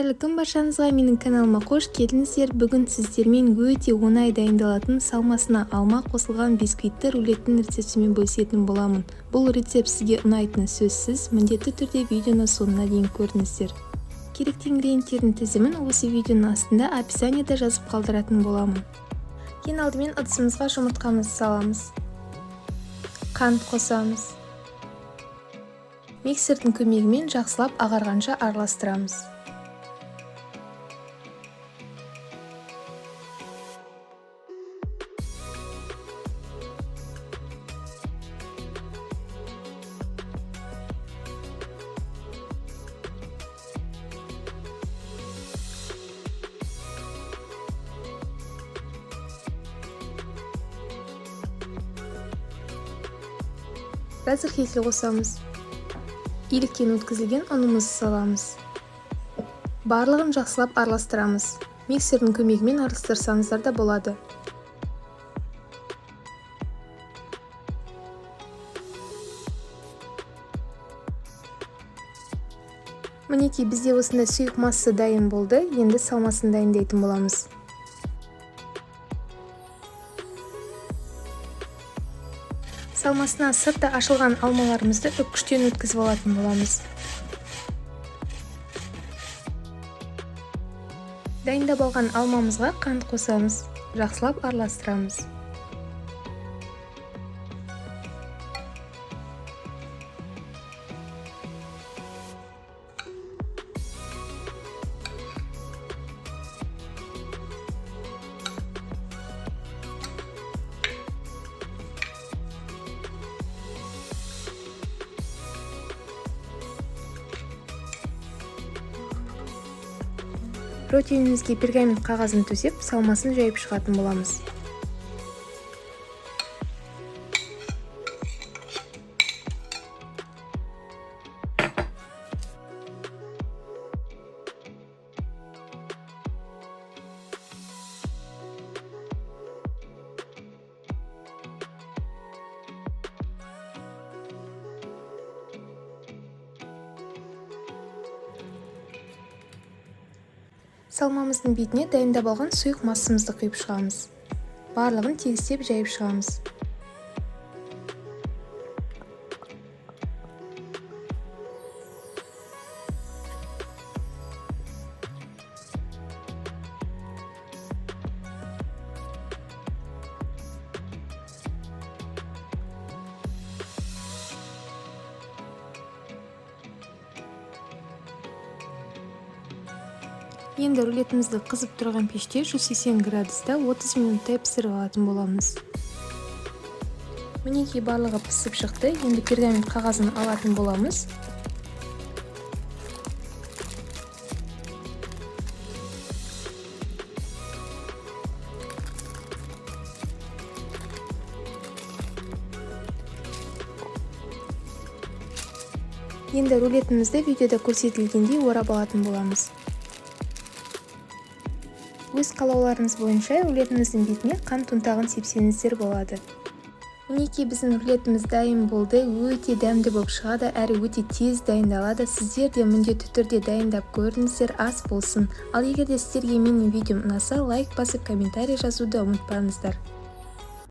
қайырлы күн баршаңызға, менің каналыма қош келдіңіздер. Бүгін сіздермен өте оңай дайындалатын салмасына алма қосылған бисквитті рулеттің рецептімен бөлісетін боламын. Бұл рецепт сізге ұнайтыны сөзсіз, міндетті түрде видеоны соңына дейін көріңіздер. Керекті ингредиенттердің тізімін осы видеоның астында описаниеда жазып қалдыратын боламын. Ең алдымен ыдысымызға жұмыртқамызды саламыз. Қант қосамыз. Миксердің көмегімен жақсылап ағарғанша араластырамыз. Қазір кефир қосамыз. Иліктен өткізілген ұнымызды саламыз. Барлығын жақсылап араластырамыз. Миксердің көмегімен араластырсаңыздар да болады. Мінекей, бізде осындай сұйық масса дайын болды. Енді салмасын дайындайтын боламыз. Салмасына сырты ашылған алмаларымызды үккіштен өткізіп алатын боламыз. Дайындап алған алмамызға қант қосамыз, жақсылап араластырамыз. Протеинімізге пергамент қағазын төсеп, салмасын жайып шығатын боламыз. Салмамыздың бетіне дайындап алған сұйық массамызды құйып шығамыз. Барлығын тегістеп жайып шығамыз. Енді рулетімізді қызып тұрған пеште 180 градуста 30 минуттай пісіріп алатын боламыз. Мінекей, барлығы пісіп шықты. Енді пергамент қағазын алатын боламыз. Енді рулетімізді видеода көрсетілгендей орап алатын боламыз. Өз қалауларыңыз бойынша рулетіміздің бетіне қант ұнтағын сепсеңіздер болады. Мінекей, біздің рулетіміз дайын болды. Өте дәмді болып шығады, әрі өте тез дайындалады. Сіздер де міндетті түрде дайындап көріңіздер, ас болсын. Ал егер де сіздерге менің видеом ұнаса, лайк басып, комментарий жазуды ұмытпаңыздар.